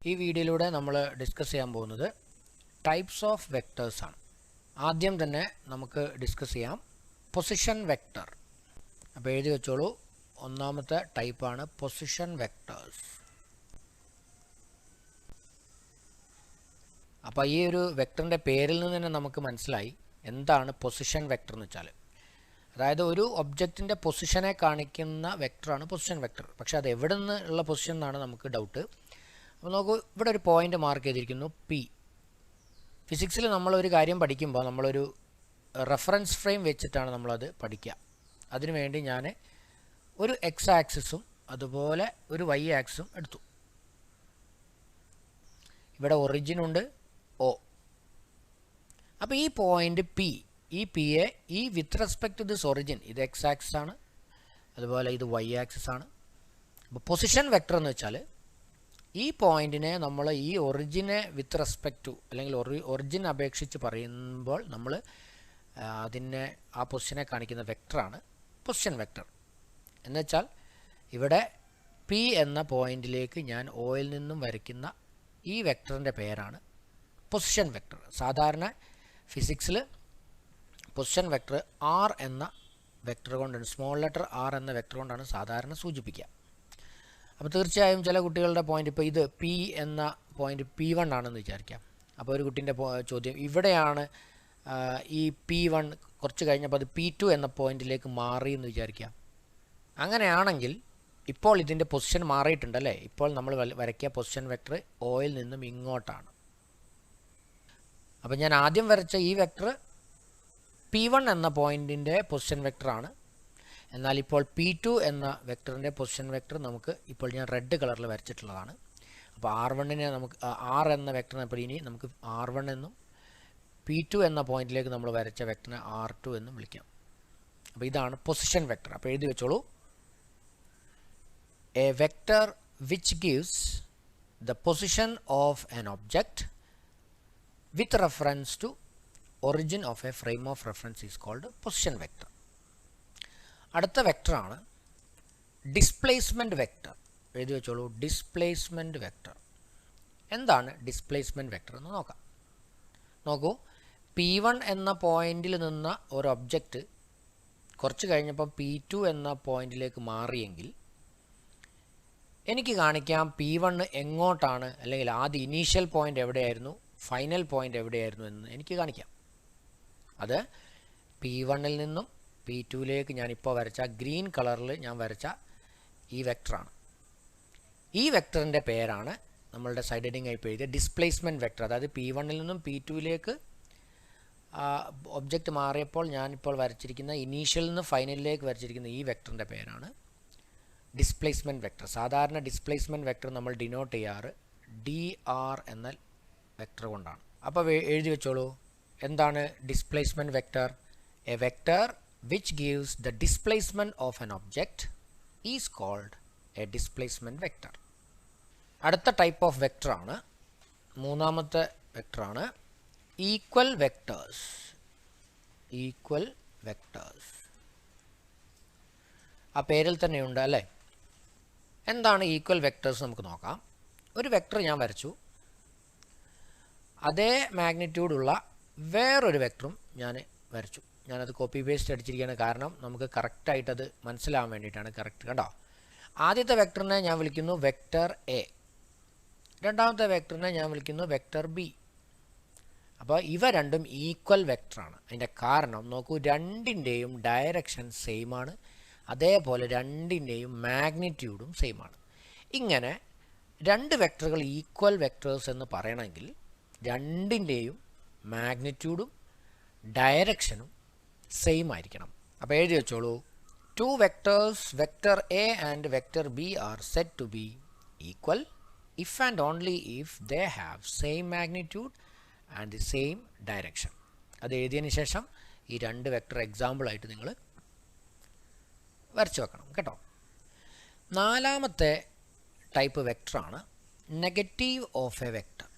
ഈ വീഡിയോയിലൂടെ നമ്മൾ ഡിസ്കസ് ചെയ്യാൻ പോകുന്നത് ടൈപ്സ് ഓഫ് വെക്ടേഴ്സ് ആണ്. ആദ്യം തന്നെ നമുക്ക് ഡിസ്കസ് ചെയ്യാം പൊസിഷൻ വെക്ടർ. അപ്പോൾ എഴുതി വെച്ചോളൂ, ഒന്നാമത്തെ ടൈപ്പാണ് പൊസിഷൻ വെക്ടേഴ്സ്. അപ്പോൾ ഈ ഒരു വെക്ടറിൻ്റെ പേരിൽ നിന്ന് തന്നെ നമുക്ക് മനസ്സിലായി എന്താണ് പൊസിഷൻ വെക്ടർ എന്ന് വെച്ചാൽ. അതായത് ഒരു ഒബ്ജക്റ്റിൻ്റെ പൊസിഷനെ കാണിക്കുന്ന വെക്ടറാണ് പൊസിഷൻ വെക്ടർ. പക്ഷേ അത് എവിടെ നിന്ന് ഉള്ള പൊസിഷൻ എന്നാണ് നമുക്ക് ഡൗട്ട്. അപ്പോൾ നോക്കൂ, ഇവിടെ ഒരു പോയിൻ്റ് മാർക്ക് ചെയ്തിരിക്കുന്നു പി. ഫിസിക്സിൽ നമ്മളൊരു കാര്യം പഠിക്കുമ്പോൾ നമ്മളൊരു റെഫറൻസ് ഫ്രെയിം വെച്ചിട്ടാണ് നമ്മളത് പഠിക്കുക. അതിനുവേണ്ടി ഞാൻ ഒരു എക്സ് ആക്സിസും അതുപോലെ ഒരു വൈ ആക്സിസും എടുത്തു. ഇവിടെ ഒറിജിൻ ഉണ്ട്, ഒ. അപ്പോൾ ഈ പോയിൻ്റ് പി, ഈ പിയെ ഈ with respect to this origin, ഇത് എക്സ് ആക്സിസ് ആണ്, അതുപോലെ ഇത് വൈ ആക്സിസ് ആണ്. അപ്പോൾ പൊസിഷൻ വെക്ടർ എന്ന് വെച്ചാൽ ഈ പോയിന്റിനെ നമ്മൾ ഈ ഒറിജിനെ വിത്ത് റെസ്പെക്ട് ടു അല്ലെങ്കിൽ ഒറിജിൻ അപേക്ഷിച്ച് പറയുമ്പോൾ നമ്മൾ അതിനെ ആ പൊസിഷനെ കാണിക്കുന്ന വെക്ടറാണ് പൊസിഷൻ വെക്ടർ. എന്നുവെച്ചാൽ ഇവിടെ പി എന്ന പോയിന്റിലേക്ക് ഞാൻ ഒയിൽ നിന്നും വരയ്ക്കുന്ന ഈ വെക്ടറിൻ്റെ പേരാണ് പൊസിഷൻ വെക്ടർ. സാധാരണ ഫിസിക്സിൽ പൊസിഷൻ വെക്ടർ ആർ എന്ന വെക്ടർ കൊണ്ടാണ്, സ്മോൾ ലെറ്റർ ആർ എന്ന വെക്ടർ കൊണ്ടാണ് സാധാരണ സൂചിപ്പിക്കുക. അപ്പോൾ തീർച്ചയായും ചില കുട്ടികളുടെ പോയിന്റ്, ഇപ്പോൾ ഇത് പി എന്ന പോയിന്റ് P1 ആണെന്ന് വിചാരിക്കാം. അപ്പോൾ ഒരു കുട്ടീൻ്റെ ചോദ്യം, ഇവിടെയാണ് ഈ P1, കുറച്ച് കഴിഞ്ഞപ്പോൾ അത് P2 എന്ന പോയിന്റിലേക്ക് മാറി എന്ന് വിചാരിക്കാം. അങ്ങനെയാണെങ്കിൽ ഇപ്പോൾ ഇതിൻ്റെ പൊസിഷൻ മാറിയിട്ടുണ്ടല്ലേ. ഇപ്പോൾ നമ്മൾ വരയ്ക്കുക പൊസിഷൻ വെക്ടർ ഒയിൽ നിന്നും ഇങ്ങോട്ടാണ്. അപ്പോൾ ഞാൻ ആദ്യം വരച്ച ഈ വെക്ടർ P1 എന്ന പോയിന്റിൻ്റെ പൊസിഷൻ വെക്ടറാണ്. എന്നാൽ ഇപ്പോൾ P2 എന്ന വെക്ടറിൻ്റെ പൊസിഷൻ വെക്ടർ നമുക്ക് ഇപ്പോൾ ഞാൻ റെഡ് കളറിൽ വരച്ചിട്ടുള്ളതാണ്. അപ്പോൾ R1നെ നമുക്ക് R എന്ന വെക്ടറിനെ അപ്പോൾ ഇനി നമുക്ക് R1 എന്നും P2 എന്ന പോയിന്റിലേക്ക് നമ്മൾ വരച്ച വെക്ടറിനെ R2 എന്നും വിളിക്കാം. അപ്പോൾ ഇതാണ് പൊസിഷൻ വെക്ടർ. അപ്പോൾ എഴുതി വെച്ചോളൂ, a vector which gives the position of an object with reference to origin of a frame of reference is called position vector. അടുത്ത വെക്ടറാണ് ഡിസ്പ്ലേസ്മെൻറ്റ് വെക്ടർ. എഴുതി വെച്ചോളൂ, ഡിസ്പ്ലേസ്മെൻറ്റ് വെക്ടർ. എന്താണ് ഡിസ്പ്ലേസ്മെൻറ്റ് വെക്ടർ എന്ന് നോക്കാം. നോക്കൂ, P1 എന്ന പോയിന്റിൽ നിന്ന ഒരു ഒബ്ജക്റ്റ് കുറച്ച് കഴിഞ്ഞപ്പോൾ P2 എന്ന പോയിന്റിലേക്ക് മാറിയെങ്കിൽ എനിക്ക് കാണിക്കാം P1 എങ്ങോട്ടാണ്, അല്ലെങ്കിൽ ആദ്യ ഇനീഷ്യൽ പോയിന്റ് എവിടെയായിരുന്നു, ഫൈനൽ പോയിന്റ് എവിടെയായിരുന്നു എന്ന് എനിക്ക് കാണിക്കാം. അത് P1ൽ നിന്നും P2ലേക്ക് ഞാനിപ്പോൾ വരച്ച ഗ്രീൻ കളറിൽ ഞാൻ വരച്ച ഈ വെക്ടറാണ്. ഈ വെക്ടറിൻ്റെ പേരാണ് നമ്മളുടെ സൈഡ് ഹെഡിങ് ആയി എഴുതിയ ഡിസ്പ്ലേസ്മെൻറ്റ് വെക്ടർ. അതായത് P1ൽ നിന്നും P2ലേക്ക് ഒബ്ജക്റ്റ് മാറിയപ്പോൾ ഞാനിപ്പോൾ വരച്ചിരിക്കുന്ന ഇനീഷ്യലിൽ നിന്ന് ഫൈനലിലേക്ക് വരച്ചിരിക്കുന്ന ഈ വെക്ടറിൻ്റെ പേരാണ് ഡിസ്പ്ലേസ്മെൻറ്റ് വെക്ടർ. സാധാരണ ഡിസ്പ്ലേസ്മെൻറ്റ് വെക്ടർ നമ്മൾ ഡിനോട്ട് ചെയ്യാറ് DR എന്ന വെക്ടർ കൊണ്ടാണ്. അപ്പോൾ എഴുതി വെച്ചോളൂ, എന്താണ് displacement vector? A vector which gives the displacement of an object is called a displacement vector. അടുത്ത ടൈപ്പ് ഓഫ് വെക്ടർ ആണ്, മൂന്നാമത്തെ വെക്ടറാണ് ഈക്വൽ വെക്ടേഴ്സ്. ഈക്വൽ വെക്ടേഴ്സ് ആ പേരിൽ തന്നെയുണ്ട് അല്ലേ. എന്താണ് ഈക്വൽ വെക്ടേഴ്സ് നമുക്ക് നോക്കാം. ഒരു വെക്ടർ ഞാൻ വരച്ചു, അതേ മാഗ്നിറ്റ്യൂഡുള്ള വേറൊരു വെക്ടറും ഞാൻ വരച്ചു. ഞാനത് കോപ്പി പേസ്റ്റ് അടിച്ചിരിക്കുകയാണ്, കാരണം നമുക്ക് കറക്റ്റായിട്ടത് മനസ്സിലാവാൻ വേണ്ടിയിട്ടാണ്. കറക്റ്റ് കണ്ടോ. ആദ്യത്തെ വെക്ടറിനെ ഞാൻ വിളിക്കുന്നു വെക്ടർ എ, രണ്ടാമത്തെ വെക്ടറിനെ ഞാൻ വിളിക്കുന്നു വെക്ടർ ബി. അപ്പോൾ ഇവ രണ്ടും ഈക്വൽ വെക്ടറാണ്. അതിൻ്റെ കാരണം നോക്കൂ, രണ്ടിൻ്റെയും ഡയറക്ഷൻ സെയിം ആണ്, അതേപോലെ രണ്ടിൻ്റെയും മാഗ്നിറ്റ്യൂഡും സെയിം ആണ്. ഇങ്ങനെ രണ്ട് വെക്ടറുകൾ ഈക്വൽ വെക്ടേഴ്സ് എന്ന് പറയണമെങ്കിൽ രണ്ടിൻ്റെയും മാഗ്നിറ്റ്യൂഡും ഡയറക്ഷനും സെയിം ആയിരിക്കണം. അപ്പോൾ എഴുതി വെച്ചോളൂ, two vectors vector A and vector B are said to be equal if and only if they have same magnitude and the same direction. അത് എഴുതിയതിന് ശേഷം ഈ രണ്ട് വെക്ടർ എക്സാമ്പിളായിട്ട് നിങ്ങൾ വരച്ചു വെക്കണം കേട്ടോ. നാലാമത്തെ ടൈപ്പ് വെക്ടറാണ് നെഗറ്റീവ് ഓഫ് എ വെക്ടർ.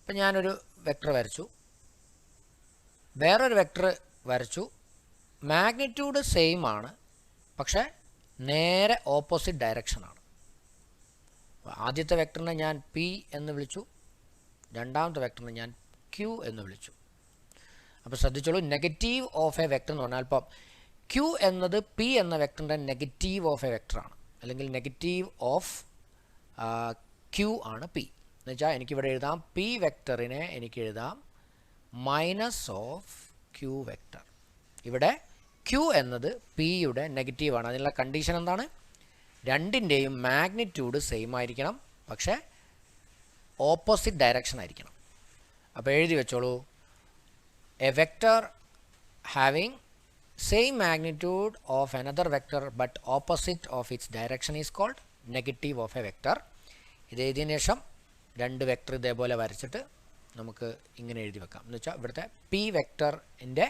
ഇപ്പം ഞാനൊരു വെക്ടർ വരച്ചു, വേറൊരു വെക്ടർ വരച്ചു, മാഗ്നിറ്റ്യൂഡ് സെയിം ആണ്, പക്ഷേ നേരെ ഓപ്പോസിറ്റ് ഡയറക്ഷനാണ്. ആദ്യത്തെ വെക്ടറിനെ ഞാൻ പി എന്ന് വിളിച്ചു, രണ്ടാമത്തെ വെക്ടറിനെ ഞാൻ ക്യൂ എന്ന് വിളിച്ചു. അപ്പോൾ ശ്രദ്ധിച്ചോളൂ, നെഗറ്റീവ് ഓഫ് എ വെക്ടർ എന്ന് പറഞ്ഞാൽ ഇപ്പം ക്യൂ എന്നത് പി എന്ന വെക്ടറിൻ്റെ നെഗറ്റീവ് ഓഫ് എ വെക്ടറാണ്, അല്ലെങ്കിൽ നെഗറ്റീവ് ഓഫ് ക്യൂ ആണ് പി. എന്ന് വെച്ചാൽ എനിക്കിവിടെ എഴുതാം പി വെക്ടറിനെ എനിക്ക് എഴുതാം മൈനസ് ഓഫ് ക്യൂ വെക്ടർ. ഇവിടെ ക്യൂ എന്നത് പിയുടെ നെഗറ്റീവാണ്. അതിനുള്ള കണ്ടീഷൻ എന്താണ്? രണ്ടിൻ്റെയും മാഗ്നിറ്റ്യൂഡ് സെയിം ആയിരിക്കണം, പക്ഷേ ഓപ്പോസിറ്റ് ഡയറക്ഷൻ ആയിരിക്കണം. അപ്പോൾ എഴുതി വെച്ചോളൂ, a vector having same magnitude of another vector but opposite of its direction is called negative of a vector. ഇത് എഴുതിയതിന് ശേഷം രണ്ട് വെക്ടർ ഇതേപോലെ വരച്ചിട്ട് നമുക്ക് ഇങ്ങനെ എഴുതി വെക്കാം. എന്ന് വെച്ചാൽ ഇവിടുത്തെ പി വെക്ടറിൻ്റെ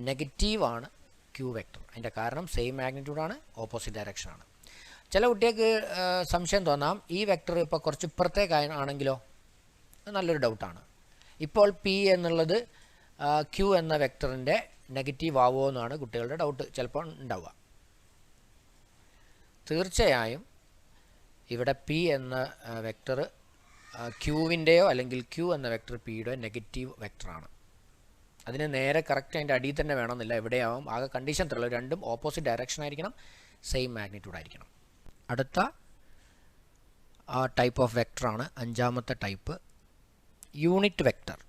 നെഗറ്റീവാണ് ക്യൂ വെക്ടർ. അതിൻ്റെ കാരണം സെയിം മാഗ്നിറ്റ്യൂഡാണ്, ഓപ്പോസിറ്റ് ഡയറക്ഷനാണ്. ചില കുട്ടികൾക്ക് സംശയം തോന്നാം, ഈ വെക്ടർ ഇപ്പോൾ കുറച്ച് ഇപ്പുറത്തേക്ക് ആണെങ്കിലോ? നല്ലൊരു ഡൗട്ടാണ്. ഇപ്പോൾ പി എന്നുള്ളത് ക്യൂ എന്ന വെക്ടറിൻ്റെ നെഗറ്റീവ് ആവുമോ എന്നാണ് കുട്ടികളുടെ ഡൗട്ട് ചിലപ്പോൾ ഉണ്ടാവുക. തീർച്ചയായും ഇവിടെ പി എന്ന വെക്ടർ ക്യൂവിൻ്റെയോ അല്ലെങ്കിൽ ക്യൂ എന്ന വെക്ടർ പിയുടെ നെഗറ്റീവ് വെക്ടറാണ്. അതിന് നേരെ കറക്റ്റ് അതിൻ്റെ അടിയിൽ തന്നെ വേണമെന്നില്ല, എവിടെയാവും. ആകെ കണ്ടീഷൻ തരുള്ളൂ, രണ്ടും ഓപ്പോസിറ്റ് ഡയറക്ഷൻ ആയിരിക്കണം, സെയിം മാഗ്നിറ്റ്യൂഡ് ആയിരിക്കണം. അടുത്ത ടൈപ്പ് ഓഫ് വെക്ടറാണ് അഞ്ചാമത്തെ ടൈപ്പ്, യൂണിറ്റ് വെക്ടർ.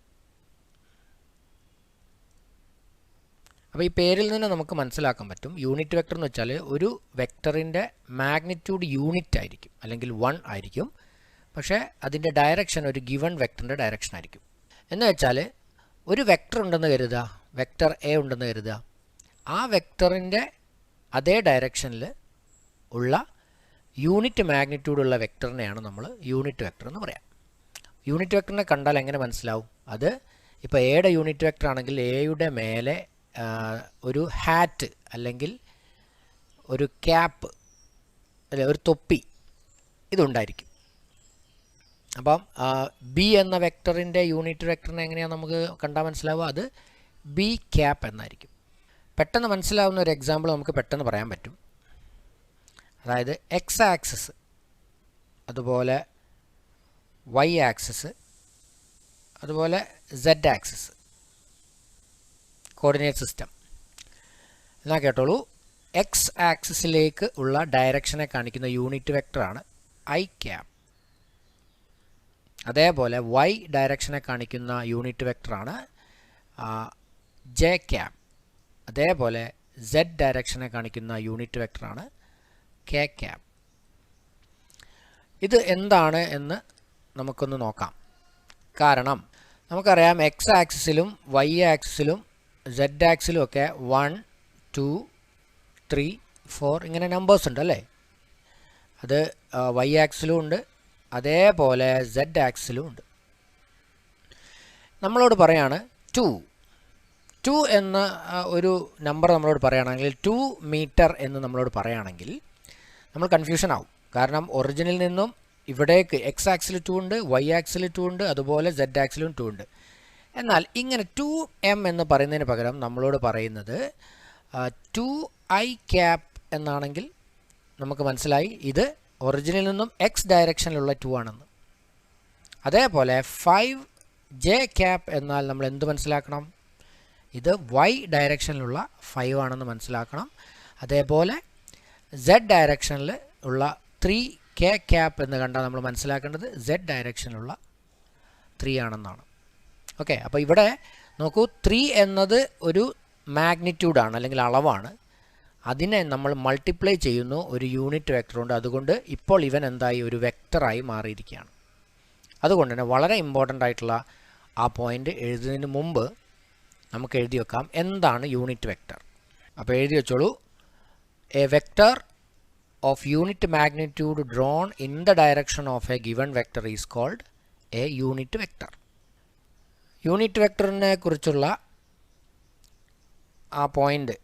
അപ്പോൾ ഈ പേരിൽ നിന്ന് നമുക്ക് മനസ്സിലാക്കാൻ പറ്റും, യൂണിറ്റ് വെക്ടർ എന്ന് വെച്ചാൽ ഒരു വെക്ടറിൻ്റെ മാഗ്നിറ്റ്യൂഡ് യൂണിറ്റ് ആയിരിക്കും, അല്ലെങ്കിൽ 1 ആയിരിക്കും, പക്ഷേ അതിൻ്റെ ഡയറക്ഷൻ ഒരു ഗിവൺ വെക്ടറിൻ്റെ ഡയറക്ഷൻ ആയിരിക്കും. എന്ന് വെച്ചാൽ ഒരു വെക്ടർ ഉണ്ടെന്ന് കരുതുക, വെക്ടർ എ ഉണ്ടെന്ന് കരുതുക. ആ വെക്ടറിൻ്റെ അതേ ഡയറക്ഷനിൽ ഉള്ള യൂണിറ്റ് മാഗ്നിറ്റ്യൂഡ് ഉള്ള വെക്ടറിനെയാണ് നമ്മൾ യൂണിറ്റ് വെക്ടർ എന്ന് പറയാം. യൂണിറ്റ് വെക്ടറിനെ കണ്ടാൽ എങ്ങനെ മനസ്സിലാവും? അത് ഇപ്പോൾ എയുടെ യൂണിറ്റ് വെക്ടർ ആണെങ്കിൽ എയുടെ മേലെ ഒരു ഹാറ്റ് അല്ലെങ്കിൽ ഒരു ക്യാപ്പ് അല്ലെ ഒരു തൊപ്പി ഇതുണ്ടായിരിക്കും. അപ്പം ബി എന്ന വെക്ടറിൻ്റെ യൂണിറ്റ് വെക്ടറിനെ എങ്ങനെയാണ് നമുക്ക് കണ്ടാൽ മനസ്സിലാവുക? അത് ബി ക്യാപ്പ് എന്നായിരിക്കും. പെട്ടെന്ന് മനസ്സിലാവുന്ന ഒരു എക്സാമ്പിൾ നമുക്ക് പെട്ടെന്ന് പറയാൻ പറ്റും. അതായത് എക്സ് ആക്സിസ്, അതുപോലെ വൈ ആക്സിസ്, അതുപോലെ സെഡ് ആക്സിസ്, കോർഡിനേറ്റ് സിസ്റ്റം. എന്നാൽ കേട്ടോളൂ, എക്സ് ആക്സിസിലേക്ക് ഉള്ള ഡയറക്ഷനെ കാണിക്കുന്ന യൂണിറ്റ് വെക്ടറാണ് ഐ ക്യാപ്പ്. അതേപോലെ വൈ ഡയറക്ഷനെ കാണിക്കുന്ന യൂണിറ്റ് വെക്ടറാണ് ജെ ക്യാപ്പ്. അതേപോലെ സെഡ് ഡയറക്ഷനെ കാണിക്കുന്ന യൂണിറ്റ് വെക്ടറാണ് കെ ക്യാപ്പ്. ഇത് എന്താണ് എന്ന് നമുക്കൊന്ന് നോക്കാം. കാരണം നമുക്കറിയാം എക്സ് ആക്സിസിലും വൈ ആക്സിസിലും സെഡ് ആക്സിലും ഒക്കെ 1, 2, 3, 4 ഇങ്ങനെ നമ്പേഴ്സ് ഉണ്ട് അല്ലേ? അത് വൈ ആക്സിലും ഉണ്ട്, അതേപോലെ സെഡ് ആക്സിലും ഉണ്ട്. നമ്മളോട് പറയാണ് 2 എന്ന ഒരു നമ്പർ നമ്മളോട് പറയുകയാണെങ്കിൽ 2 മീറ്റർ എന്ന് നമ്മളോട് പറയുകയാണെങ്കിൽ നമ്മൾ കൺഫ്യൂഷൻ ആവും. കാരണം ഒറിജിനിൽ നിന്നും ഇവിടേക്ക് എക്സ് ആക്സിൽ 2 ഉണ്ട്, വൈ ആക്സിൽ 2 ഉണ്ട്, അതുപോലെ സെഡ് ആക്സിലും 2 ഉണ്ട്. എന്നാൽ ഇങ്ങനെ 2m എന്ന് പറയുന്നതിന് പകരം നമ്മളോട് പറയുന്നത് 2i ക്യാപ്പ് എന്നാണെങ്കിൽ നമുക്ക് മനസ്സിലായി ഇത് ഒറിജിനിൽ നിന്നും എക്സ് ഡയറക്ഷനിലുള്ള 2 ആണെന്ന്. അതേപോലെ 5j ക്യാപ്പ് എന്നാൽ നമ്മൾ എന്ത് മനസ്സിലാക്കണം? ഇത് വൈ ഡയറക്ഷനിലുള്ള 5 ആണെന്ന് മനസ്സിലാക്കണം. അതേപോലെ സെഡ് ഡയറക്ഷനിൽ ഉള്ള 3k ക്യാപ്പ് എന്ന് കണ്ടാൽ നമ്മൾ മനസ്സിലാക്കേണ്ടത് സെഡ് ഡയറക്ഷനിലുള്ള 3 ആണെന്നാണ്. ഓക്കെ, അപ്പോൾ ഇവിടെ നോക്കൂ, 3 എന്നത് ഒരു മാഗ്നിറ്റ്യൂഡാണ് അല്ലെങ്കിൽ അളവാണ്. അതിനെ നമ്മൾ മൾട്ടിപ്ലൈ ചെയ്യുന്നു ഒരു യൂണിറ്റ് വെക്ടർ കൊണ്ട്. അതുകൊണ്ട് ഇപ്പോൾ ഇവൻ എന്തായി? ഒരു വെക്ടറായി മാറിയിരിക്കുകയാണ്. അതുകൊണ്ട് തന്നെ വളരെ ഇമ്പോർട്ടൻ്റ് ആയിട്ടുള്ള ആ പോയിൻ്റ് എഴുതുന്നതിന് മുമ്പ് നമുക്ക് എഴുതി വെക്കാം എന്താണ് യൂണിറ്റ് വെക്ടർ. അപ്പോൾ എഴുതി വെച്ചോളൂ, a vector of unit magnitude drawn in the direction of a given vector is called a unit vector. Unit വെക്ടറിനെ കുറിച്ചുള്ള ആ പോയിൻ്റ്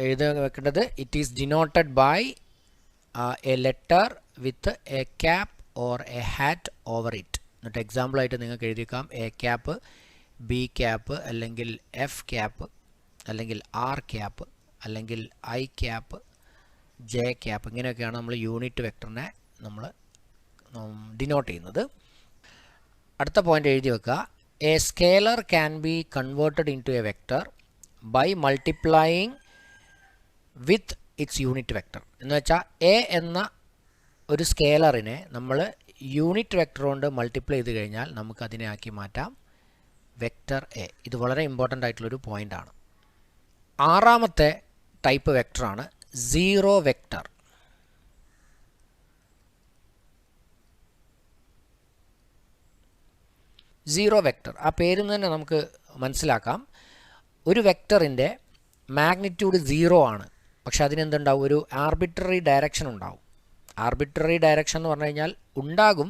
എഴുതി വെക്കേണ്ടത് it is denoted by a letter with a cap or a hat over it. എന്നിട്ട് എക്സാമ്പിളായിട്ട് നിങ്ങൾക്ക് എഴുതിയേക്കാം A cap, B cap, അല്ലെങ്കിൽ എഫ് ക്യാപ്പ്, അല്ലെങ്കിൽ ആർ ക്യാപ്പ്, അല്ലെങ്കിൽ ഐ ക്യാപ്പ്, ജെ ക്യാപ്പ്, ഇങ്ങനെയൊക്കെയാണ് നമ്മൾ യൂണിറ്റ് വെക്ടറിനെ നമ്മൾ ഡിനോട്ട് ചെയ്യുന്നത്. അടുത്ത പോയിന്റ് എഴുതി വെക്കുക. A scalar can be converted in to a vector by multiplying with its unit vector. എന്ന് വെച്ചാൽ എ എന്ന ഒരു സ്കേലറിനെ നമ്മൾ യൂണിറ്റ് വെക്ടർ കൊണ്ട് മൾട്ടിപ്ലൈ ചെയ്ത് കഴിഞ്ഞാൽ നമുക്കതിനെ ആക്കി മാറ്റാം വെക്ടർ എ. ഇത് വളരെ ഇമ്പോർട്ടൻ്റ് ആയിട്ടുള്ളൊരു പോയിൻ്റാണ്. ആറാമത്തെ ടൈപ്പ് വെക്ടറാണ് സീറോ വെക്ടർ. സീറോ വെക്ടർ, ആ പേരിൽ നിന്ന് തന്നെ നമുക്ക് മനസ്സിലാക്കാം. ഒരു വെക്ടറിൻ്റെ മാഗ്നിറ്റ്യൂഡ് 0 ആണ്, പക്ഷെ അതിനെന്തുണ്ടാവും? ഒരു ആർബിട്രറി ഡയറക്ഷൻ ഉണ്ടാവും. ആർബിട്രറി ഡയറക്ഷൻ എന്ന് പറഞ്ഞു കഴിഞ്ഞാൽ ഉണ്ടാകും,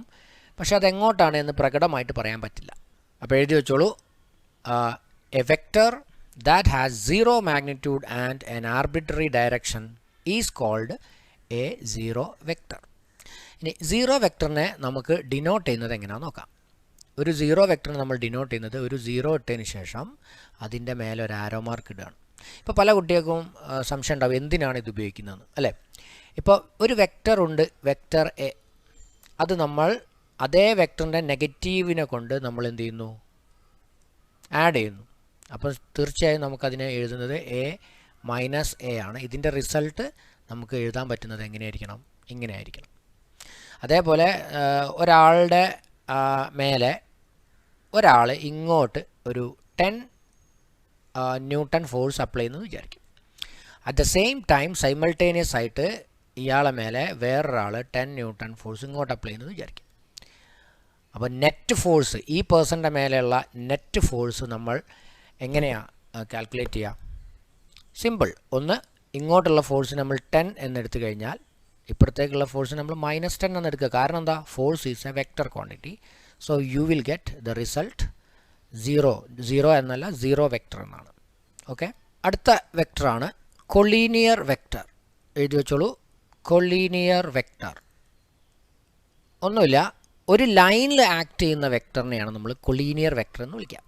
പക്ഷെ അതെങ്ങോട്ടാണ് എന്ന് പ്രകടമായിട്ട് പറയാൻ പറ്റില്ല. അപ്പോൾ എഴുതി വെച്ചോളൂ, a vector that has 0 magnitude and an arbitrary direction is called a zero vector. ഇനി സീറോ വെക്ടറിനെ നമുക്ക് ഡിനോട്ട് ചെയ്യുന്നത് എങ്ങനെയാണെന്ന് നോക്കാം. ഒരു സീറോ വെക്ടറിനെ നമ്മൾ ഡിനോട്ട് ചെയ്യുന്നത് ഒരു 0 ഇട്ടതിന് ശേഷം അതിൻ്റെ മേലെ ഒരു ആരോ മാർക്ക് ഇടുകയാണ്. ഇപ്പോൾ പല കുട്ടികൾക്കും സംശയം ഉണ്ടാവും എന്തിനാണ് ഇത് ഉപയോഗിക്കുന്നതെന്ന്, അല്ലേ? ഇപ്പോൾ ഒരു വെക്ടർ ഉണ്ട്, വെക്ടർ എ. അത് നമ്മൾ അതേ വെക്ടറിൻ്റെ നെഗറ്റീവിനെ കൊണ്ട് നമ്മൾ എന്ത് ചെയ്യുന്നു? ആഡ് ചെയ്യുന്നു. അപ്പോൾ തീർച്ചയായും നമുക്കതിനെ എഴുതുന്നത് എ മൈനസ് എ ആണ്. ഇതിൻ്റെ റിസൾട്ട് നമുക്ക് എഴുതാൻ പറ്റുന്നത് എങ്ങനെയായിരിക്കണം? ഇങ്ങനെ ആയിരിക്കണം. അതേപോലെ ഒരാളുടെ മേലെ ഒരാൾ ഇങ്ങോട്ട് ഒരു 10 ന്യൂട്ടൺ ഫോഴ്സ് അപ്ലൈ ചെയ്യുന്നു വിചാരിക്കും. At the same time simultaneous ആയിട്ട് ഇയാളെ മേലെ വേറൊരാൾ 10 ന്യൂട്ടൺ ഫോഴ്സ് ഇങ്ങോട്ട് അപ്ലൈ ചെയ്യുന്നു വിചാരിക്കും. അപ്പോൾ നെറ്റ് ഫോഴ്സ്, ഈ പേഴ്സൻ്റെ മേലെയുള്ള നെറ്റ് ഫോഴ്സ് നമ്മൾ എങ്ങനെയാണ് കാൽക്കുലേറ്റ് ചെയ്യുക? സിമ്പിൾ. ഒന്ന്, ഇങ്ങോട്ടുള്ള ഫോഴ്സ് നമ്മൾ 10 എന്നെടുത്തു കഴിഞ്ഞാൽ ഇപ്പുറത്തേക്കുള്ള ഫോഴ്സ് നമ്മൾ -10 എന്നെടുക്കുക. കാരണം എന്താ? Force is A vector quantity. So you will get the result 0 എന്നല്ല, 0 വെക്ടർ എന്നാണ്. ഓക്കെ. അടുത്ത വെക്ടറാണ് കൊളീനിയർ വെക്ടർ. എഴുതി വെച്ചോളൂ, കൊളീനിയർ വെക്ടർ. ഒന്നുമില്ല, ഒരു ലൈനിൽ ആക്ട് ചെയ്യുന്ന വെക്ടറിനെയാണ് നമ്മൾ കൊളീനിയർ വെക്ടർ എന്ന് വിളിക്കുക.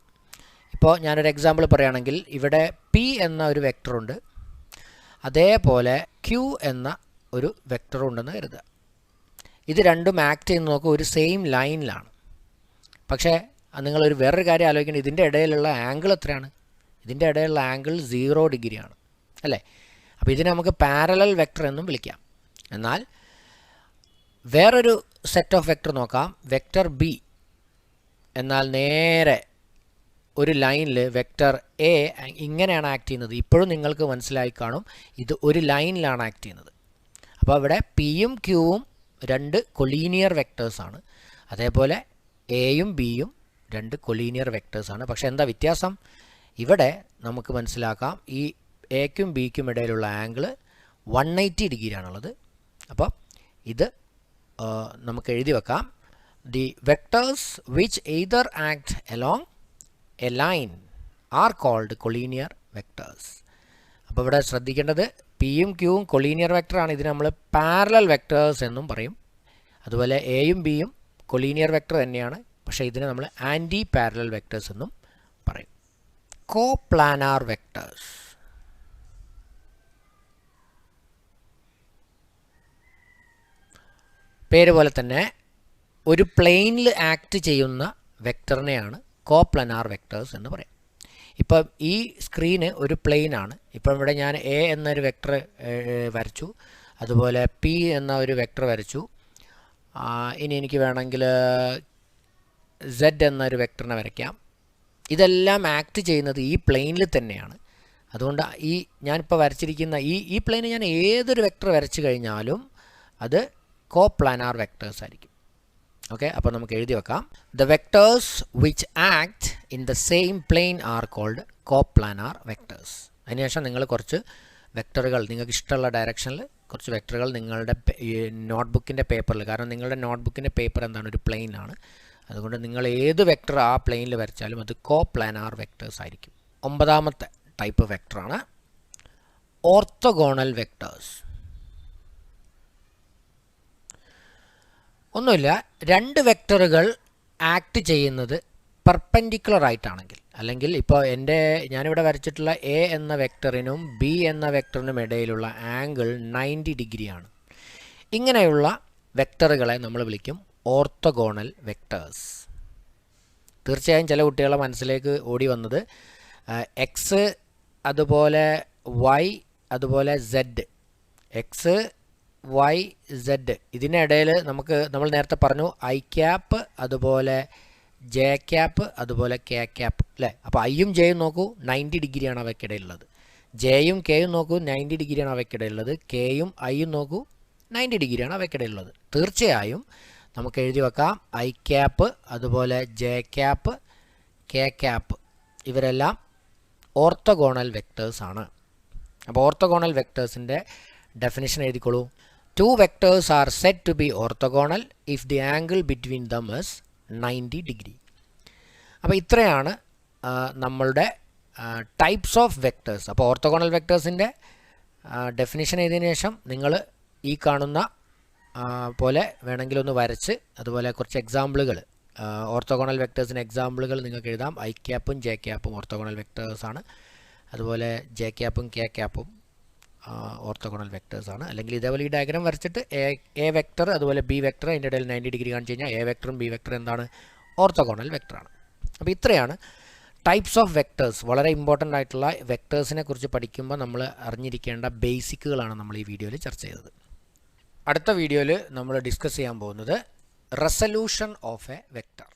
ഇപ്പോൾ ഞാനൊരു എക്സാമ്പിൾ പറയുകയാണെങ്കിൽ, ഇവിടെ പി എന്ന ഒരു വെക്ടറുണ്ട്, അതേപോലെ ക്യൂ എന്ന ഒരു വെക്ടറുണ്ടെന്ന് കരുതുക. ഇത് രണ്ടും ആക്ട് ചെയ്യുന്ന നോക്കുക ഒരു സെയിം ലൈനിലാണ്. പക്ഷേ നിങ്ങളൊരു വേറൊരു കാര്യം ആലോചിക്കണം, ഇതിൻ്റെ ഇടയിലുള്ള ആംഗിൾ എത്രയാണ്? ഇതിൻ്റെ ഇടയിലുള്ള ആംഗിൾ 0 ഡിഗ്രിയാണ്, അല്ലേ? അപ്പോൾ ഇതിനെ നമുക്ക് പാരലൽ വെക്ടർ എന്നും വിളിക്കാം. എന്നാൽ വേറൊരു സെറ്റ് ഓഫ് വെക്ടർ നോക്കാം, വെക്ടർ ബി. എന്നാൽ നേരെ ഒരു ലൈനിൽ വെക്ടർ എ ഇങ്ങനെയാണ് ആക്ട് ചെയ്യുന്നത്. ഇപ്പോഴും നിങ്ങൾക്ക് മനസ്സിലായി കാണും, ഇത് ഒരു ലൈനിലാണ് ആക്ട് ചെയ്യുന്നത്. അപ്പോൾ ഇവിടെ പിയും ക്യൂവും 2 കൊളീനിയർ വെക്ടേഴ്സാണ്. അതേപോലെ എയും ബിയും 2 കൊളീനിയർ വെക്ടേഴ്സാണ്. പക്ഷേ എന്താ വ്യത്യാസം? ഇവിടെ നമുക്ക് മനസ്സിലാക്കാം, ഈ എക്കും ബിക്കും ഇടയിലുള്ള ആംഗിൾ 180 ഡിഗ്രിയാണുള്ളത്. അപ്പോൾ ഇത് നമുക്ക് എഴുതി വെക്കാം. The vectors which either act along a line are called collinear vectors. അപ്പോൾ ഇവിടെ ശ്രദ്ധിക്കേണ്ടത്, പിയും ക്യൂവും കൊളീനിയർ വെക്ടറാണ്. ഇതിന് നമ്മൾ പാരലൽ വെക്ടേഴ്സ് എന്നും പറയും. അതുപോലെ എയും ബിയും കൊളീനിയർ വെക്ടർ തന്നെയാണ്, പക്ഷേ ഇതിനെ നമ്മൾ ആൻറ്റി പാരലൽ വെക്ടേഴ്സ് എന്നും പറയും. Coplanar vectors. പേര് പോലെ തന്നെ ഒരു പ്ലെയിനിൽ ആക്ട് ചെയ്യുന്ന വെക്ടറിനെയാണ് കോപ്ലാനാർ വെക്ടേഴ്സ് എന്ന് പറയും. ഇപ്പം ഈ സ്ക്രീന് ഒരു പ്ലെയിനാണ്. ഇപ്പം ഇവിടെ ഞാൻ എ എന്നൊരു വെക്ടർ വരച്ചു, അതുപോലെ പി എന്ന ഒരു വെക്ടർ വരച്ചു. ഇനി എനിക്ക് വേണമെങ്കിൽ സെഡ് എന്നൊരു വെക്ടറിനെ വരയ്ക്കാം. ഇതെല്ലാം ആക്ട് ചെയ്യുന്നത് ഈ പ്ലെയിനിൽ തന്നെയാണ്. അതുകൊണ്ട് ഈ ഞാനിപ്പോൾ വരച്ചിരിക്കുന്ന ഈ പ്ലെയിന് ഞാൻ ഏതൊരു വെക്ടർ വരച്ചു കഴിഞ്ഞാലും അത് കോപ്ലാനാർ വെക്ടേഴ്സ് ആയിരിക്കും. ഓക്കെ, അപ്പോൾ നമുക്ക് എഴുതി വെക്കാം. The vectors which act in the same plane are called coplanar vectors. അതിനുശേഷം നിങ്ങൾ കുറച്ച് വെക്ടറുകൾ നിങ്ങൾക്ക് ഇഷ്ടമുള്ള ഡയറക്ഷനിൽ കുറച്ച് വെക്ടറുകൾ നിങ്ങളുടെ നോട്ട്ബുക്കിൻ്റെ പേപ്പറിൽ, കാരണം നിങ്ങളുടെ നോട്ട്ബുക്കിൻ്റെ പേപ്പർ എന്താണ്? ഒരു പ്ലെയിനാണ്. അതുകൊണ്ട് നിങ്ങൾ ഏത് വെക്ടർ ആ പ്ലെയിനിൽ വരച്ചാലും അത് കോപ്ലാനാർ വെക്ടേഴ്സ് ആയിരിക്കും. 9ാമത്തെ ടൈപ്പ് വെക്ടറാണ് ഓർത്തോഗോണൽ വെക്ടേഴ്സ്. ഒന്നുമില്ല, 2 വെക്ടറുകൾ ആക്ട് ചെയ്യുന്നത് പെർപെൻഡിക്കുലർ ആയിട്ടാണെങ്കിൽ, അല്ലെങ്കിൽ ഇപ്പോൾ ഞാനിവിടെ വരച്ചിട്ടുള്ള എ എന്ന വെക്ടറിനും ബി എന്ന വെക്ടറിനും ഇടയിലുള്ള ആംഗിൾ 90 ഡിഗ്രിയാണ്. ഇങ്ങനെയുള്ള വെക്ടറുകളെ നമ്മൾ വിളിക്കും ഓർത്തോഗോണൽ വെക്ടേഴ്സ്. തീർച്ചയായും ചില കുട്ടികളുടെ മനസ്സിലേക്ക് ഓടി വന്നത് എക്സ് അതുപോലെ വൈ അതുപോലെ സെഡ്, എക്സ് വൈ സെഡ് ഇതിനിടയിൽ നമ്മൾ നേരത്തെ പറഞ്ഞു ഐ ക്യാപ്പ് അതുപോലെ ജെ ക്യാപ്പ് അതുപോലെ കെ ക്യാപ്പ് അല്ലേ. അപ്പോൾ ഐയും ജെയും നോക്കൂ 90 ഡിഗ്രിയാണ് അവയ്ക്കിടയിലുള്ളത്. ജെയും കെയും നോക്കൂ 90 ഡിഗ്രിയാണ് അവയ്ക്കിടയിലുള്ളത്. കെയും ഐയും നോക്കൂ 90 ഡിഗ്രിയാണ് അവയ്ക്കിടയിലുള്ളത്. തീർച്ചയായും നമുക്ക് എഴുതി വെക്കാം ഐ ക്യാപ്പ് അതുപോലെ ജെ ക്യാപ്പ് കെ ക്യാപ്പ് ഇവരെല്ലാം ഓർത്തോഗോണൽ വെക്ടേഴ്സാണ്. അപ്പോൾ orthogonal വെക്ടേഴ്സിൻ്റെ definition എഴുതിക്കോളൂ. 2 vectors are said to be orthogonal if the angle between them is 90 degree. അപ്പോൾ ഇത്രയാണ് നമ്മളുടെ ടൈപ്സ് ഓഫ് വെക്ടേഴ്സ്. അപ്പോൾ ഓർത്തോഗോണൽ വെക്ടേഴ്സിൻ്റെ ഡെഫിനിഷൻ എഴുതിയതിനു ശേഷം നിങ്ങൾ ഈ കാണുന്ന പോലെ വേണമെങ്കിലൊന്ന് വരച്ച് അതുപോലെ കുറച്ച് എക്സാമ്പിളുകൾ ഓർത്തോഗോണൽ വെക്ടേഴ്സിന് എക്സാമ്പിളുകൾ നിങ്ങൾക്ക് എഴുതാം. ഐ ക്യാപ്പും ജെ ക്യാപ്പും ഓർത്തോഗോണൽ വെക്ടേഴ്സാണ്. അതുപോലെ ജെ ക്യാപ്പും കെ ക്യാപ്പും ഓർത്തോഗോണൽ വെക്ടേഴ്സാണ്. അല്ലെങ്കിൽ ഇതേപോലെ ഈ ഡയഗ്രാം വരച്ചിട്ട് എ വെക്ടർ അതുപോലെ ബി വെക്ടർ അതിൻ്റെ ഇടയിൽ 90 ഡിഗ്രി കാണിച്ചു കഴിഞ്ഞാൽ എ വെക്ടറും ബി വെക്ടറും എന്താണ്? ഓർത്തോഗോണൽ വെക്ടറാണ്. അപ്പോൾ ഇത്രയാണ് ടൈപ്സ് ഓഫ് വെക്ടേഴ്സ്. വളരെ ഇമ്പോർട്ടൻ്റ് ആയിട്ടുള്ള വെക്ടേഴ്സിനെ കുറിച്ച് പഠിക്കുമ്പോൾ നമ്മൾ അറിഞ്ഞിരിക്കേണ്ട ബേസിക്കുകളാണ് നമ്മൾ ഈ വീഡിയോയിൽ ചർച്ച ചെയ്തത്. അടുത്ത വീഡിയോയിൽ നമ്മൾ ഡിസ്കസ് ചെയ്യാൻ പോകുന്നത് റെസൊല്യൂഷൻ ഓഫ് എ വെക്ടർ.